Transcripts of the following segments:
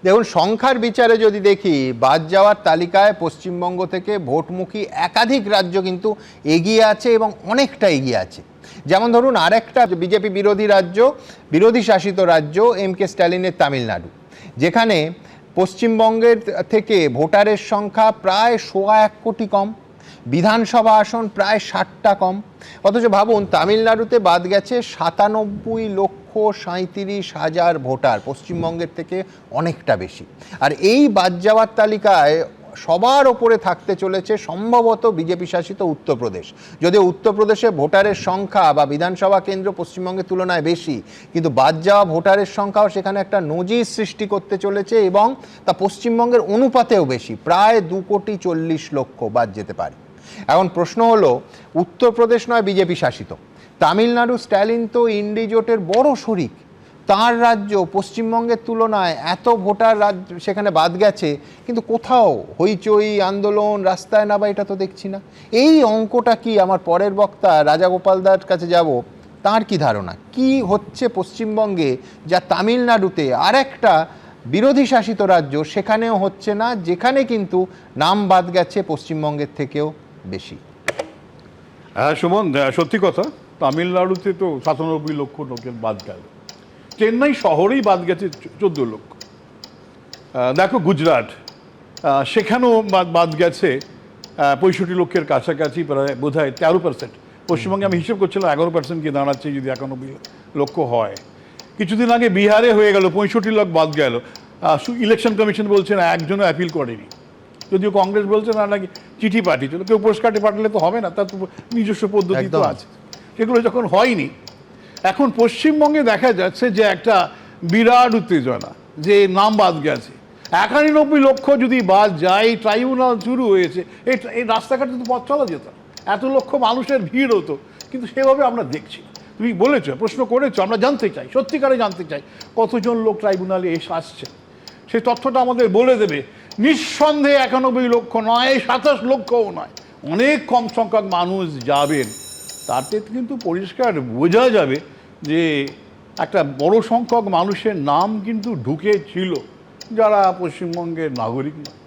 দেখুন, সংখ্যার বিচারে যদি দেখি, বাদ যাওয়ার তালিকায় পশ্চিমবঙ্গ থেকে ভোটমুখী একাধিক রাজ্য কিন্তু এগিয়ে আছে এবং অনেকটা এগিয়ে আছে। যেমন ধরুন, আরেকটা বিজেপি বিরোধী রাজ্য, বিরোধী শাসিত রাজ্য এম.কে. স্ট্যালিনের তামিলনাড়ু, যেখানে পশ্চিমবঙ্গের থেকে ভোটারের সংখ্যা প্রায় 1.25 কোটি কম, বিধানসভা আসন প্রায় 60টা কম। অথচ ভাবুন, তামিলনাড়ুতে বাদ গেছে 97,37,000 ভোটার, পশ্চিমবঙ্গের থেকে অনেকটা বেশি। আর এই বাদ যাওয়ার তালিকায় সবার ওপরে থাকতে চলেছে সম্ভবত বিজেপি শাসিত উত্তরপ্রদেশ। যদিও উত্তরপ্রদেশে ভোটারের সংখ্যা বা বিধানসভা কেন্দ্র পশ্চিমবঙ্গের তুলনায় বেশি, কিন্তু বাদ যাওয়া ভোটারের সংখ্যাও সেখানে একটা নজির সৃষ্টি করতে চলেছে এবং তা পশ্চিমবঙ্গের অনুপাতেও বেশি, প্রায় 2,40,00,000 বাদ যেতে পারে। এখন প্রশ্ন হলো, উত্তরপ্রদেশ নয় বিজেপি শাসিত, তামিলনাড়ু, স্ট্যালিন তো ইন্ডি জোটের বড় শরিক, তার রাজ্য, পশ্চিমবঙ্গের তুলনায় এত ভোটার রাজ্য সেখানে বাদ গেছে, কিন্তু কোথাও হইচই, আন্দোলন, রাস্তায় নামা এটা তো দেখছি না। এই অঙ্কটা কি? আমার পরের বক্তা রাজাগোপালদার কাছে যাব, তার কি ধারণা, কি হচ্ছে পশ্চিমবঙ্গে যা তামিলনাড়ুতে, আর একটা বিরোধী শাসিত রাজ্য, সেখানেও হচ্ছে না, যেখানে কিন্তু নাম বাদ গেছে পশ্চিমবঙ্গের থেকেও বেশি। হ্যাঁ সুমন, সত্যি কথা, তামিলনাড়ুতে তো 97 লক্ষ লোকের বাদ গেল, চেন্নাই শহরেই বাদ গেছে 14 লক্ষ। দেখো গুজরাট, সেখানেও বাদ গেছে 65 লক্ষের কাছাকাছি, প্রায় বোধ হয় 13%। পশ্চিমবঙ্গে আমি হিসেব করছিলাম 11% গিয়ে দাঁড়াচ্ছে যদি 91 লক্ষ হয়। কিছুদিন আগে বিহারে হয়ে গেল 65 লাখ বাদ গেল। ইলেকশন কমিশন বলছেন একজনও অ্যাপিল করেনি, যদিও কংগ্রেস বলছে না নাকি চিঠি পাঠিয়েছিল। কেউ পোস্টকার্ডে পাঠালে তো হবে না, তার তো নিজস্ব পদ্ধতি তো আছে। সেগুলো যখন হয়নি, এখন পশ্চিমবঙ্গে দেখা যাচ্ছে যে একটা বিরাট উত্তেজনা, যে নাম বাদ গেছে 91 লক্ষ যদি বাদ যায়। ট্রাইব্যুনাল শুরু হয়েছে, এই রাস্তাঘাটে তো পথ চলা যেত, এত লক্ষ মানুষের ভিড় হতো, কিন্তু সেভাবে আমরা দেখছি। তুমি বলেছো, প্রশ্ন করেছো, আমরা জানতে চাই, সত্যিকারে জানতে চাই কতজন লোক ট্রাইব্যুনালে এসে আসছে। সেই তথ্যটা আমাদের বলে দেবে। নিঃসন্দেহে 91 লক্ষ নয়, 27 লক্ষও নয়, অনেক কম সংখ্যক মানুষ যাবেন। তাতে কিন্তু পরিষ্কার বোঝা যাবে যে একটা বড় সংখ্যক মানুষের নাম কিন্তু ঢুকেছিল যারা পশ্চিমবঙ্গের নাগরিক নয়।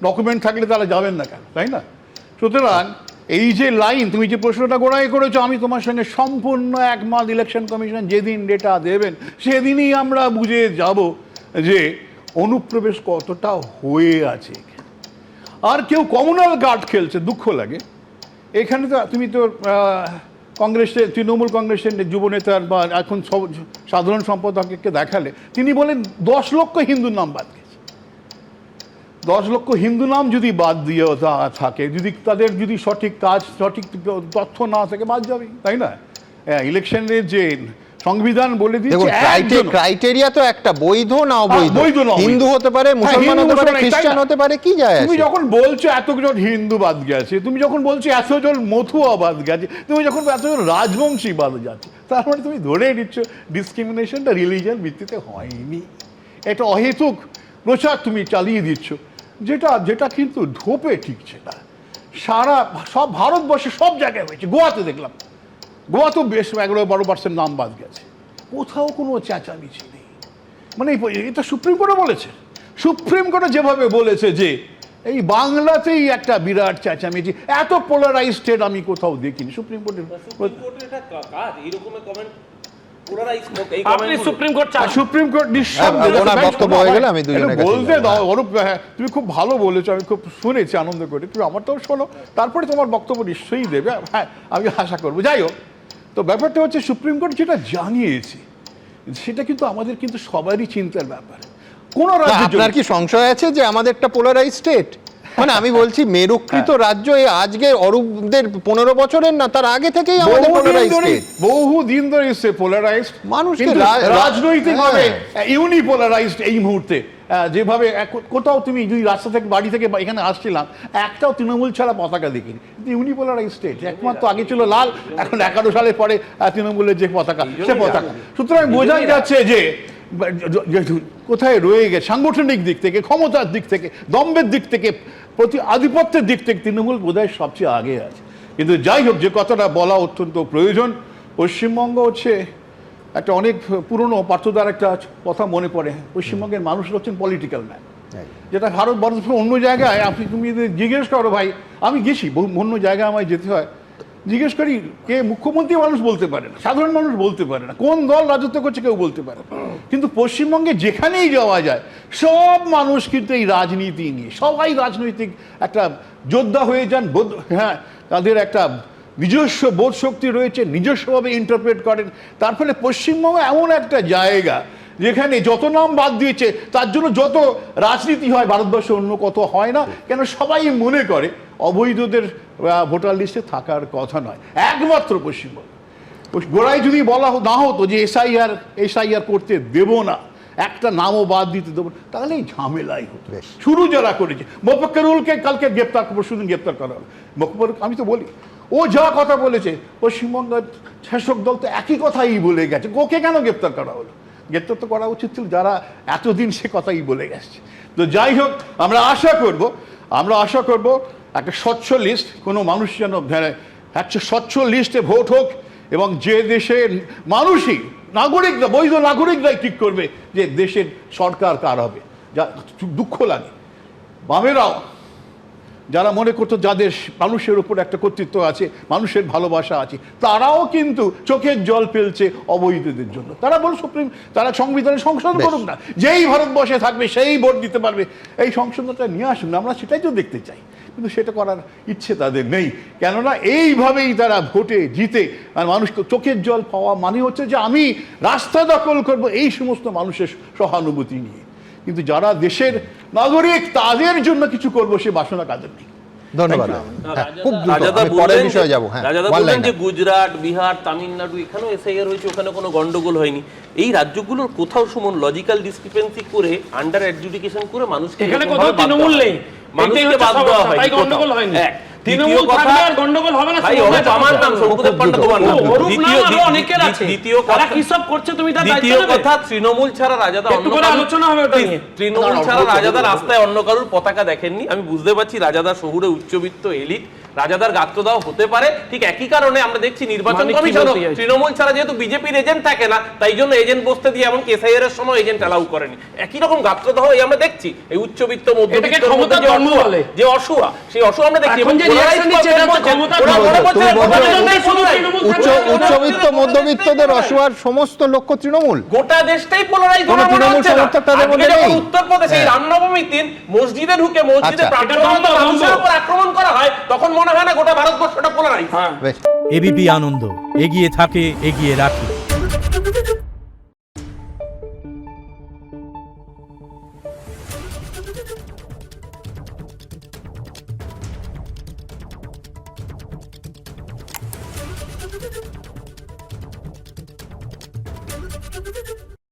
ডকুমেন্ট থাকলে তারা যাবেন না কেন, তাই না? সুতরাং এই যে লাইন, তুমি যে প্রশ্নটা গোড়াই করেছো, আমি তোমার সঙ্গে সম্পূর্ণ একমত। ইলেকশন কমিশন যেদিন ডেটা দেবেন সেদিনই আমরা বুঝে যাব যে অনুপ্রবেশ কতটা হয়ে আছে। আর কেউ কমিউনাল গার্ড খেলছে, দুঃখ লাগে। এখানে তো তুমি তো কংগ্রেসের, তৃণমূল কংগ্রেসের যুবনেতার বা এখন সাধারণ সম্পাদককে দেখালে, তিনি বলেন 10 লক্ষ হিন্দুর নাম বাদ গেছে। 10 লক্ষ হিন্দু নাম যদি বাদ দিয়ে থাকে, তাদের যদি সঠিক কাজ, সঠিক তথ্য না থাকে, বাদ যাবে, তাই না? ইলেকশনের যে সংবিধান বলে দিয়েছে, ক্রাইটেরিয়া তো একটা, বৈধ না অবৈধ, হিন্দু হতে পারে, মুসলমান হতে পারে, খ্রিস্টান হতে পারে, কি যায়? তুমি যখন বলছো এতজন হিন্দু বাদ গেছে, তুমি যখন বলছো এতজন মথুয়া বাদ গেছে, তুমি যখন এতজন রাজবংশী বাদ যাচ্ছে, তার মানে তুমি ধরে নিচ্ছ ডিসক্রিমিনেশনটা রিলিজিয়ান ভিত্তিতে হয়নি। এটা অহেতুক প্রচার তুমি চালিয়ে দিচ্ছ, যেটা কিন্তু ঢোপে ঠিকছে না। সব ভারতবর্ষে সব জায়গায় হয়েছে। গোয়াতে দেখলাম, গোয়া তো বেশ 11-12% নাম বাদ গেছে, কোথাও কোনো চেঁচামেচি নেই। মানে এটা সুপ্রিম কোর্টে বলেছে। সুপ্রিম কোর্টে যেভাবে বলেছে যে এই বাংলাতেই একটা বিরাট চেঁচামেচি, এত পোলারাইজ স্টেট আমি কোথাও দেখিনি। সুপ্রিম কোর্টের বলতে দাও। অরূপ, তুমি খুব ভালো বলেছো, আমি খুব শুনেছি আনন্দ করে। তুমি আমারটাও শোনো, তারপরে তোমার বক্তব্য নিশ্চয়ই দেবে। হ্যাঁ, আমি আশা করবো। যাই হোক, তো ব্যাপারটা হচ্ছে সুপ্রিম কোর্ট যেটা জানিয়েছে সেটা কিন্তু আমাদের কিন্তু সবারই চিন্তার ব্যাপার। কোন রাজ্যে আপনার কি সংশয় আছে যে আমাদেরটা পোলারাইজ স্টেট? মানে আমি বলছি, মেরুকৃত রাজ্য আজকে অরূপদের 15 বছরের না, তার আগে থেকেই আমাদের পোলারাইজ স্টেট, বহুদিন ধরে এসে পোলারাইজড। মানুষকে রাজনৈতিকভাবে ইউনিপোলারাইজড এই মুহূর্তে। যেভাবে কোথাও তুমি যদি রাস্তা থেকে, বাড়ি থেকে এখানে আসছিলাম, একটাও তৃণমূল ছাড়া পতাকা দেখিনি। ইউনিপোলারাইজড স্টেট। একমাত্র আগে ছিল লাল, এখন 11 সালের পরে তৃণমূলের যে পতাকা, সে পতাকা। সুতরাং বোঝাই যাচ্ছে যে কোথায় রয়ে গেছে সাংগঠনিক দিক থেকে, ক্ষমতার দিক থেকে, দম্ভের দিক থেকে, আধিপত্যের দিক থেকে তৃণমূল বোধহয় সবচেয়ে আগে আছে। কিন্তু যাই হোক, যে কথাটা বলা অত্যন্ত প্রয়োজন, পশ্চিমবঙ্গ হচ্ছে একটা অনেক পুরনো পার্থদার একটা কথা মনে পড়ে, পশ্চিমবঙ্গের মানুষরা হচ্ছেন পলিটিক্যাল ম্যান, যেটা ভারতবর্ষের অন্য জায়গায় তুমি যদি জিজ্ঞেস করো, ভাই আমি গেছি অন্য জায়গায় আমায় যেতে হয়, জিজ্ঞেস করি কে মুখ্যমন্ত্রী, মানুষ বলতে পারে না, সাধারণ মানুষ বলতে পারে না, কোন দল রাজত্ব করছে কেউ বলতে পারে না। কিন্তু পশ্চিমবঙ্গে যেখানেই যাওয়া যায় সব মানুষ কিন্তু এই রাজনীতি নিয়ে, সবাই রাজনৈতিক একটা যোদ্ধা হয়ে যান, হ্যাঁ তাদের একটা নিজস্ব বোধ শক্তি রয়েছে, নিজস্বভাবে ইন্টারপ্রেট করেন। তার ফলে পশ্চিমবঙ্গ এমন একটা জায়গা যেখানে যত নাম বাদ দিয়েছে তার জন্য যত রাজনীতি হয় ভারতবর্ষে অন্য কত হয় না, কেন সবাই মনে করে অবৈধদের ভোটার লিস্টে থাকার কথা নয়, একমাত্র পশ্চিমবঙ্গ। গোড়ায় যদি বলা না হতো যে এসআইআর করতে দেব না, একটা নামও বাদ দিতে দেবো, তাহলে এই ঝামেলাই হতো। শুরু যারা করেছে, মোফাক্কেরুলকে কালকে পরশুদিন গ্রেপ্তার করা হলো। আমি তো বলি, ও যা কথা বলেছে, পশ্চিমবঙ্গের শাসক দল তো একই কথাই বলে গেছে, ওকে কেন গ্রেপ্তার করা হলো? গ্রেপ্তার তো করা উচিত ছিল যারা এতদিন সে কথাই বলে গেছে। তো যাই হোক, আমরা আশা করব একটা স্বচ্ছ লিস্ট, কোনো মানুষ যেন একটা স্বচ্ছ লিস্টে ভোট হোক, এবং যে দেশের মানুষই নাগরিকরা, বৈধ নাগরিকরাই ঠিক করবে যে দেশের সরকার কার হবে। যা দুঃখ লাগে, বামেরাও যারা মনে করতো যাদের মানুষের উপর একটা কর্তৃত্ব আছে, মানুষের ভালোবাসা আছে, তারাও কিন্তু চোখের জল ফেলছে অবৈধদের জন্য। তারা বল তারা সংবিধানে সংশোধন করুক না, যেই ভারতবর্ষে থাকবে সেই ভোট দিতে পারবে, এই সংশোধনটা নিয়ে আসুন, আমরা সেটাই তো দেখতে চাই। কিন্তু সেটা করার ইচ্ছে তাদের নেই, কেননা এইভাবেই তারা ভোটে জিতে আর মানুষকে চোখের জল পাওয়া মানে হচ্ছে যে আমি রাস্তা দখল করব, এই সমস্ত মানুষের সহানুভূতি নিয়ে। কিন্তু যারা দেশের নাগরিক তাদের জন্য কিছু করবো, সে বাসনা কাদের নেই। ধন্যবাদ। খুব রাজাদা পরের বিষয়ে যাবো। হ্যাঁ, রাজাদা বললেন যে গুজরাট, বিহার, তামিলনাড়ু এখানেও এসআইআর হয়েছে, ওখানে কোনো গন্ডগোল হয়নি। এই রাজ্যগুলোর কোথাও সুমন লজিক্যাল ডিসক্রিপেন্সি করে আন্ডার অ্যাডজুডিকেশন করে মানুষকে এখানে কোথাও তৃণমূল নেই, মানুষকে বাদ দেওয়া হয়, তাই গন্ডগোল হয়নি। এক, তৃণমূল থাকবে আর গন্ডগোল হবে না। ভাই আমার নাম শঙ্কুদেব পান্ডা, তোমার নাম। দ্বিতীয় কথা, তৃণমূল ছাড়া রাজাদা তৃণমূল ছাড়া রাজাদা রাস্তায় অন্য কারুর পতাকা দেখেননি। আমি বুঝতে পারছি রাজাদা শহুরে উচ্চবিত্ত এলিট, রাজাদার গাত্রদাহ হতে পারে। ঠিক একই কারণে আমরা দেখছি নির্বাচন কমিশন তৃণমূল ছাড়া যেহেতু বিজেপির এজেন্ট থাকে না, তাই জন্য এজেন্ট বসতে দিয়ে এমন এসআইআর এর সময় এজেন্ট অ্যালাউ করেনি। একই রকম গাত্রদাহ এই আমরা দেখছি এই উচ্চবিত্ত মধ্যবিত্ত যে অসুয়া, সেই অসুয়া আমরা দেখছি। উচ্চবিত্ত মধ্যবিত্তদের অসহায় সমস্ত লক্ষ্য তৃণমূল, গোটা দেশটাই পোলারাইজ কোনো তৃণমূল সমর্থক তাদের মধ্যে নেই। উত্তরপ্রদেশে এই রামনবমীর দিন মসজিদে ঢুকে মসজিদে মানুষের উপর আক্রমণ করা হয়, তখন মনে হয় না গোটা ভারতবর্ষটা পোলারাইজ। এবিপি আনন্দ, এগিয়ে থাকে, এগিয়ে রাখে।